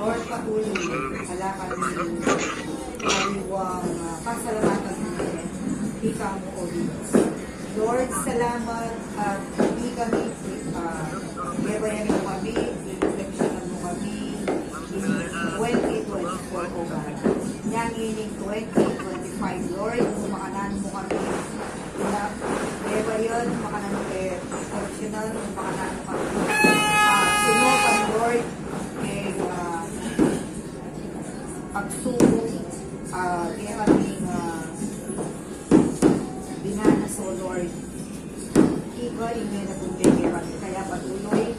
Lord, patuloy halakan ng kariwang pasalamatan namin. Ikaw mo, O Diyos. Lord, salamat at hindi kami gabayan mo kami, refleksyonan mo kami in 2024, O God. Yang ining 2025, Lord, kumakanan mo kami. Gabayan, kumakanan mo kayo, refleksyonan, kumakanan mo kami. Sunod kami, Lord, pagsuko, kaya kaming binanas, O Lord. Ikaw, hindi na tubig kaya patuloy.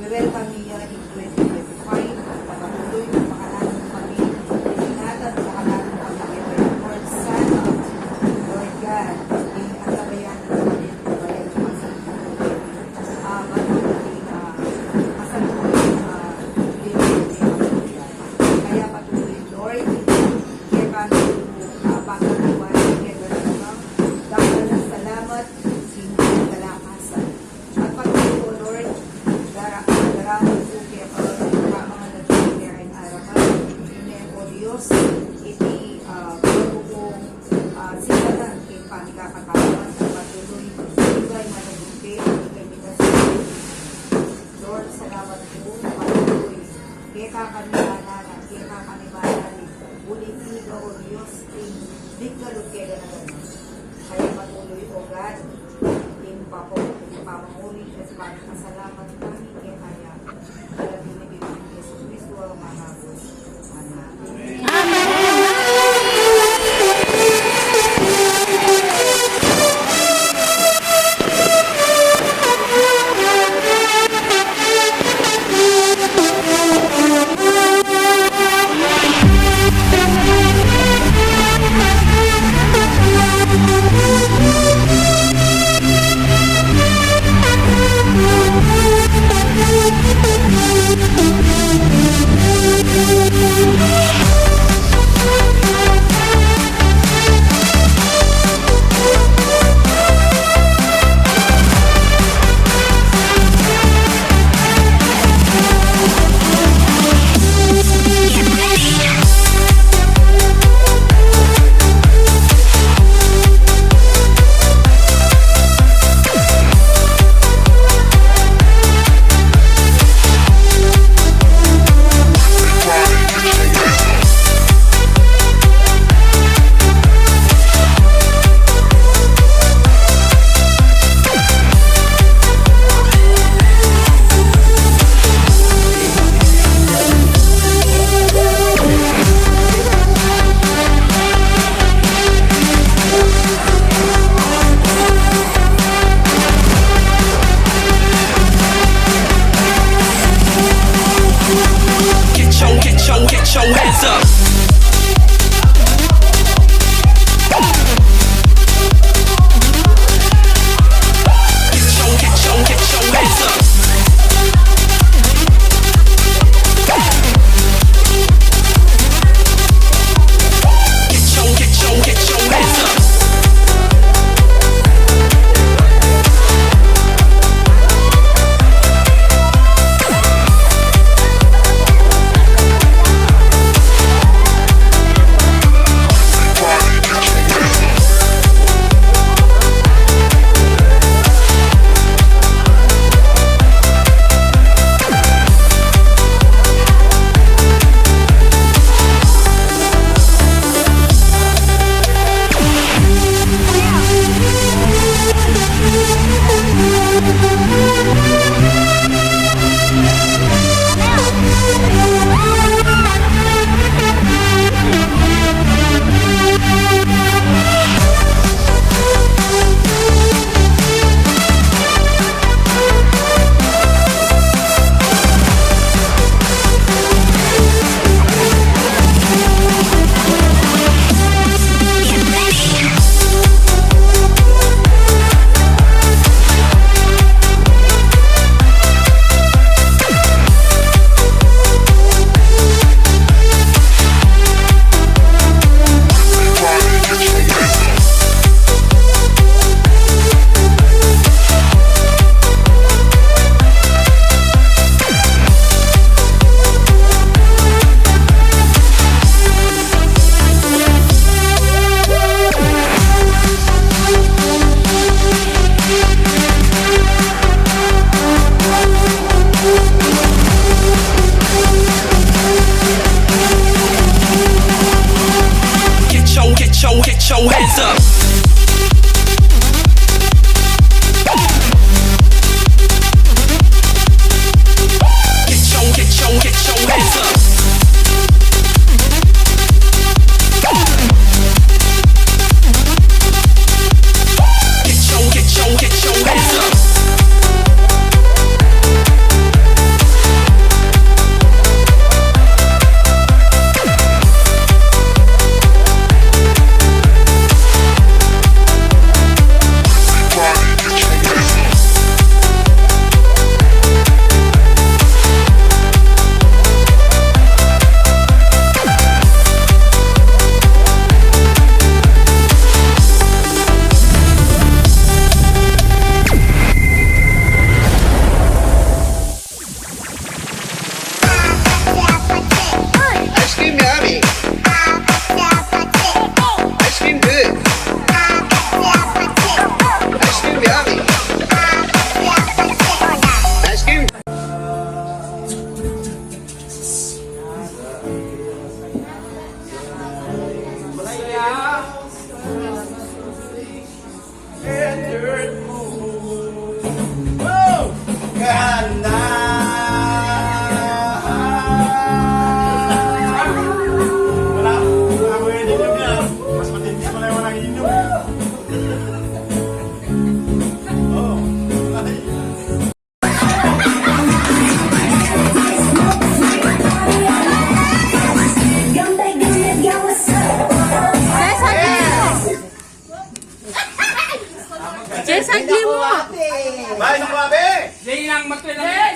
We welcome you in 2025. Patuloy na makalanan kami. Ingatan, makalanan kami. Lord, sana, Lord God, ang tabayan ng kami, tabayan ng masaluhin. Patuloy na masaluhin kaya patuloy, Lord, kaya kami pagkakawan, kaya gano'n lang, dahil na salamat, hindi kalakasan. At patuloy, Lord, darawin po kaya mga nagkakaya ang araman, hindi po Diyos, iti pagkukong sigalan kay panikakatawan, at patuloy, iba'y manabuti, iba'y minasal. Lord, salamat po, patuloy, kaya kakanilanan, kaya kakanibalan, ulit ikaw, O Diyos, bigkalog kaya na gano'n. Kaya patuloy, O God, pamamuli at pagkasalamat kami kaya kaya alabing ni Bibig Jesus Cristo ang manabos. Amen.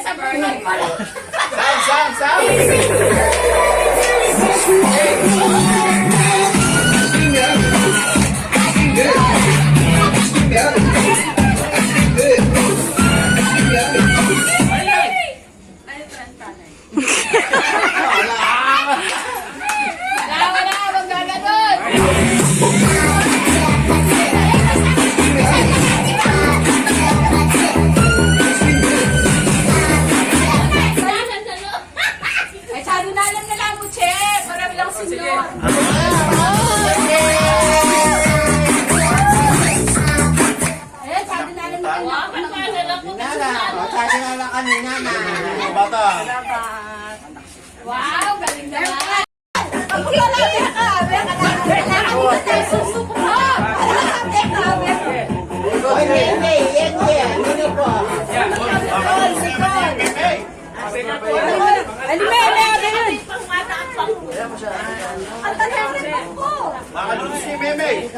sa burger ko lang. Sam! Wala, wag gaganon. Ay, sado na lang na lang mo, Che. Marami lang sinyo. Eh, sado na lang na lang. Bata. Wow, galing naman. Susuko ka. Makalunos ni Meme.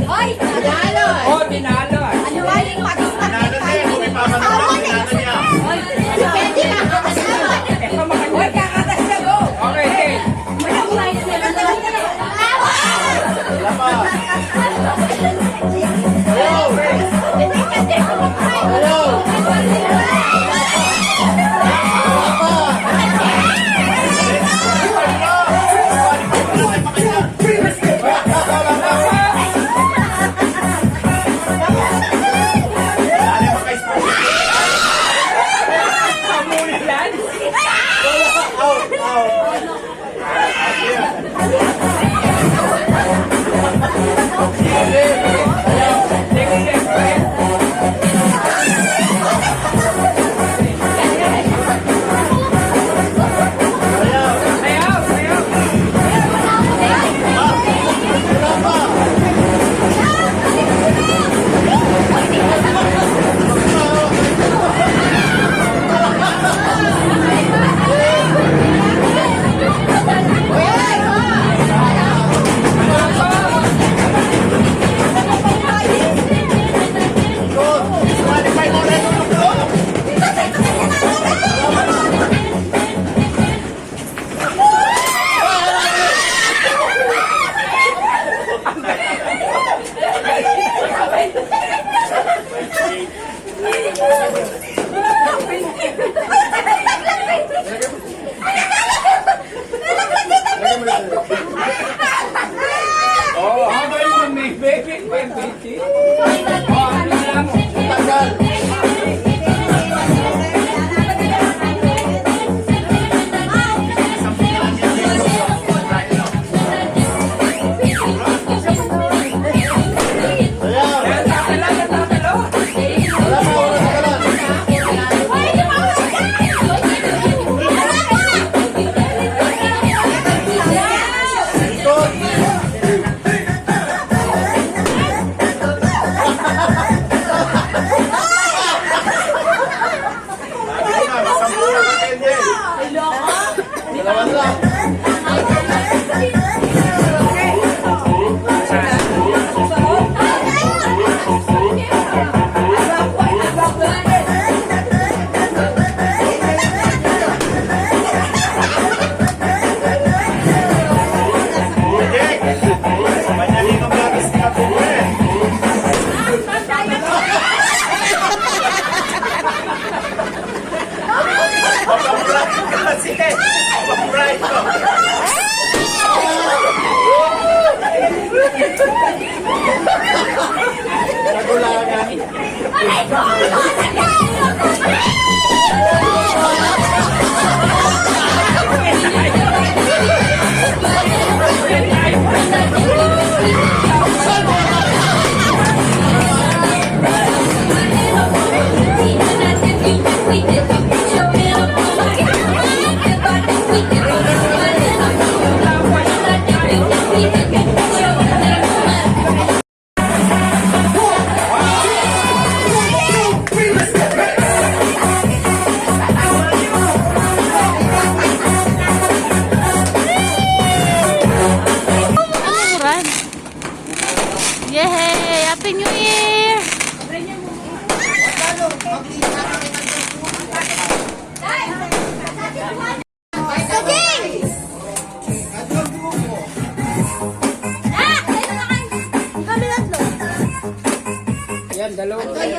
Hoy! Dinalo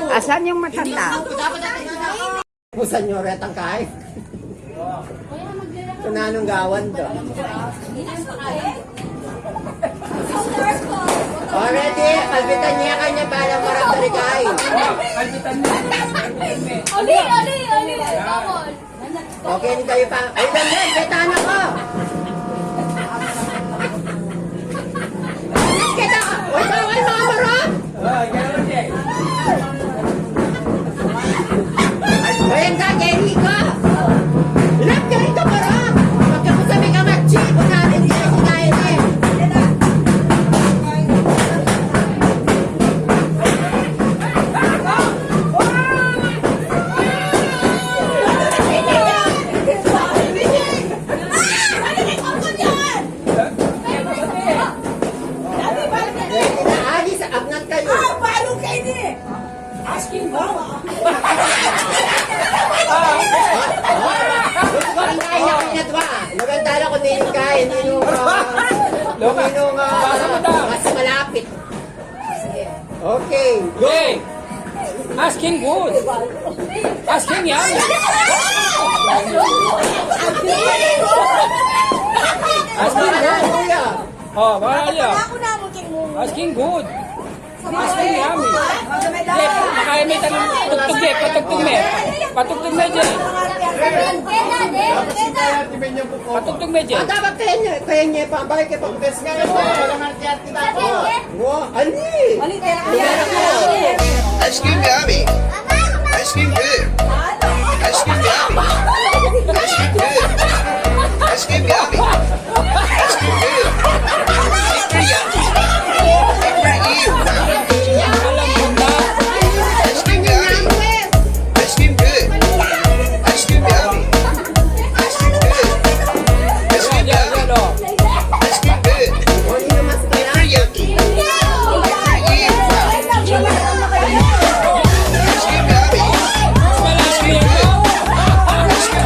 Asan yung matanda? Pusan nyo retang kahit. Kunanong gawan to. Already, kalbitan niya kanya balang marang tarikay. Ali! Bawal! Okay, hindi kayo pa. Ay, ganyan, betan ako. Kita ka. Uy, bawal mga marang. Brenda, Jenny ka. Ilan ka rito marang. Pagkakusabi ka matchi, kunarin niya si Kaine. Alis, agnat kayo. Gusto ko ang kain na pinatwa. Nagandala ko din kain. Nung mas malapit. Okay. Hey, asking good. Asking yummy. Asking good. Kuya. Oh, Maria. Asking good. Asking yummy. Jay, makaya may tanong. Patugtog Jay, patugtog me. Patugtog me Jay. Patugtog me Jay. Dapat kaya niya pa. Bakit kayo pag-test nga na po? Wow, ali. Ice cream yummy. Ice cream good. Ice cream yummy. Ice cream good. Ice cream yummy. Ice cream good. Super yummy. Super ew. Ice cream yummy. Ice cream good. Ice cream yummy. Ice cream good. Ice cream Yan, yummy. yan, oh. Ice cream good. Hindi na mas kaya. Super yucky. Super ew. Ice cream yummy. Malaki yan, oh. Ice cream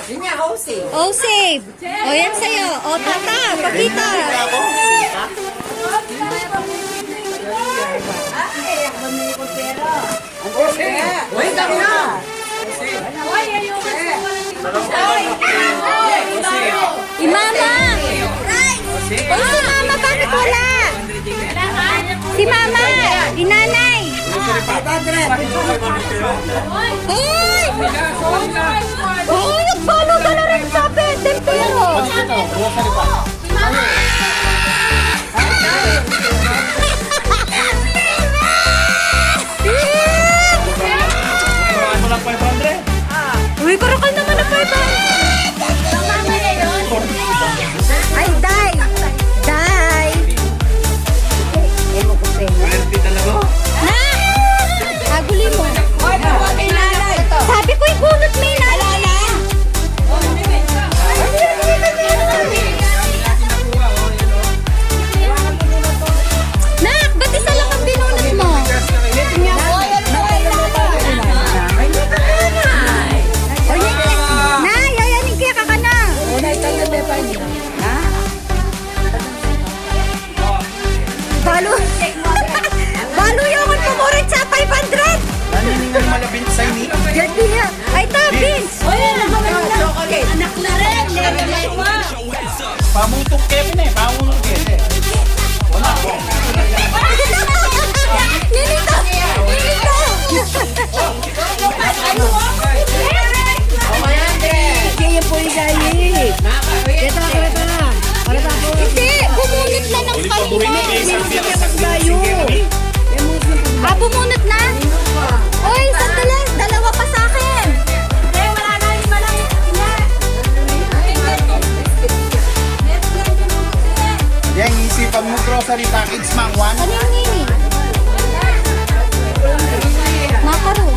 Yun nga, Jose. Oh, save. O, yan sa'yo. O, tata, pakita. Uy, kami na. Imama. Oy, si mama, bakit wala? Si mama, inanay. Hoy! Hoy, nag-follow ka na rin sa Peten, pero. Uy, karakal naman na 500. Ay, Day. Day. Na! Aguli mo. Sabi ko, ibunot mo yung nanay. Nak, ba't isa lang ang binunot mo? Nay, ayanin kaya ka na. Balo. Balo yung pumurit sa 500. Naniningay malabing sa ini. Gati niya. Ay, ta, Vince. Anak na rin. Pamutok Kevin eh. Pamutok Kevin. Ninito. Ninito. Hindi, bumunot na ng kanina. Ah, bumunot na? Uy, sandali. Dalawa pa sa akin. Yang isipan mo grocery package, Mangwan. Ano yung nini? Makaroon.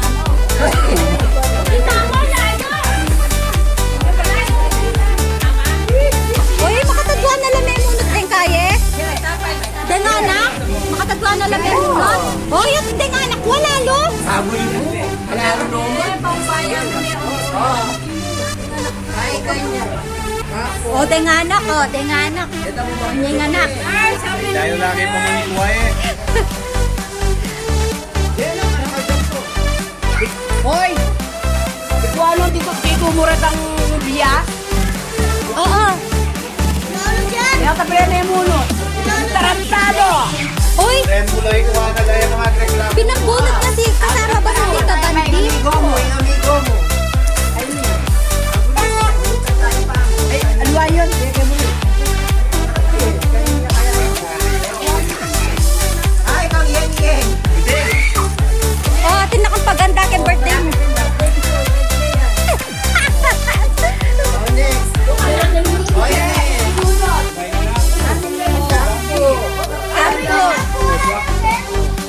Uy, makatagwan na lang may munot din kaya. Denganak? Makatagwan na lang may munot? Uy, yung denganak, wala lo. O, denganak, o, denganak. Denganak. Dahil lagi pumimikuha eh. Hoy! Ikaw ano dito murat ang biya? Oo. Kaya tapos na yung muno. Tarantado! Uy, Triangular ko ka na yung mga reklamo. pinambunot kasi kasama ba sa Tita Bandi? Yung amigo mo. Ay, alwa yun. Ay, kang yen. O, atin na kang paganda kay birthday mo.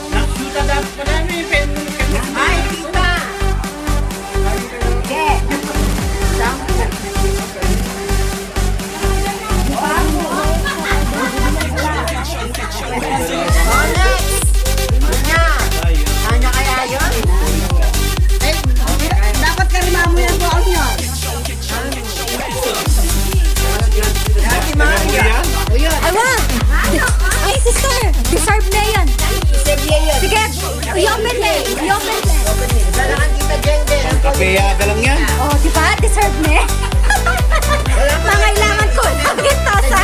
Naksuta dapat pa namin. Ay, tita! Ano kaya yun? Eh, dapat karima mo yan buwan nyo. Dati mami yan. Ay, wag! Ay, sister! Deserve na yan. Sige, i-open na. I-open na. Salakan kita dyan din. Kapeyaga lang yan. O, di ba? Deserve na. Mangailangan ko. Pagkit tosa.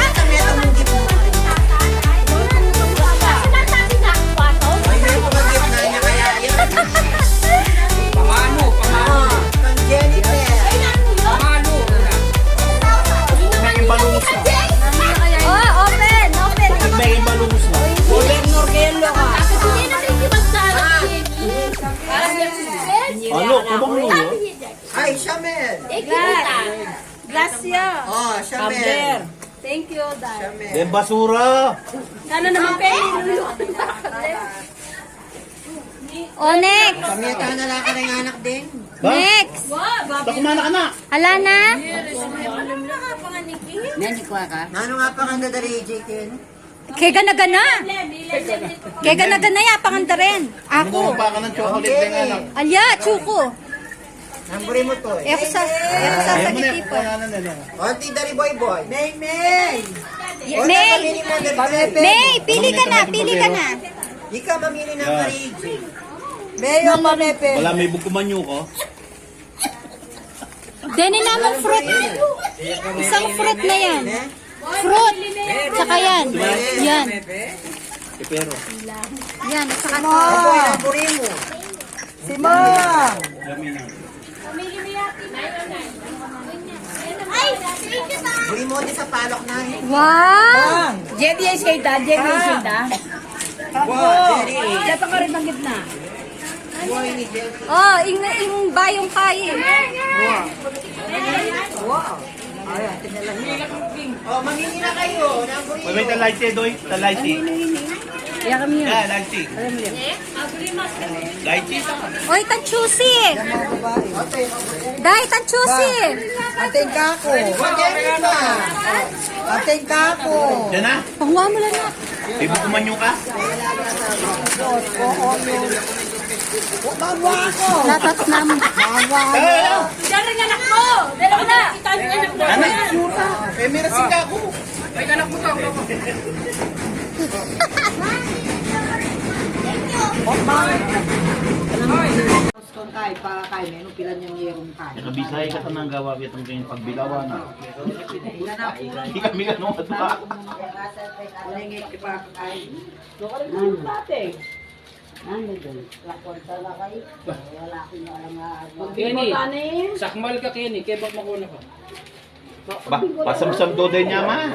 Pamano. Pang Jennifer. May balungus na. Oh, open. Open. May balungus na. Gobernur Gelo ka. Ano? Kubang mo yun? Ay, Shamel. Gracia. Oh, Shamel. Thank you, Dad. Shamel. Yung basura. Sana naman O, next. Kami ito na lang ka ng anak din. Next. Kumana ka na. Hala na. Nano nga pa kanda dari, Jikin? Kaya gana-gana. Kaya gana-gana ya, panganda rin. Ano Ako. pa ka ng chocolate din anak? Alya, chuko. Namburi mo to eh. Eko sa sagitipo. Onti dari boy boy. May, May. May! May! Pili ka na! Pili ka na! Ikaw mamili ng karigi. May o pamepe. Wala may bukumanyo ko. Deni namang fruit. Isang fruit na yan. Fruit. Tsaka yan. Yan. Pero. Yan. At saka Boy, namburi mo. Si Mang. Buri mo din sa palok na eh. wow! Jenny ay skate, Jenny ay skate. Wow, Jerry. Dapat ka rin ng gitna. Boy ni Jerry. Oh, yung bayong kain. Wow. Ayan, oh, mamili na kayo. Namburi mo. May talayte doy. Talayte. Kaya kami yan. Yeah, layti. Layti. Oy, tanchusi! Day, tanchusi! Ating kako. Jerry pa. Ating kako. Yan na. Panguha mo lang na. May bukumanyo ka. Magwa ako. Latas nam. Magwa ako. Diyan rin anak mo! Dalawa na! Ito yung anak mo! Anak. Eh, meron si Kako. Kung kay para kay meron pila niyang yerong kay. Nakabisay ka nang gawa kitong kayong pagbilawan. Hindi kami ganun at ba? Kenny, sakmal ka Kenny, kaya bak makuna ka. Ba, pasamsam do din niya ma.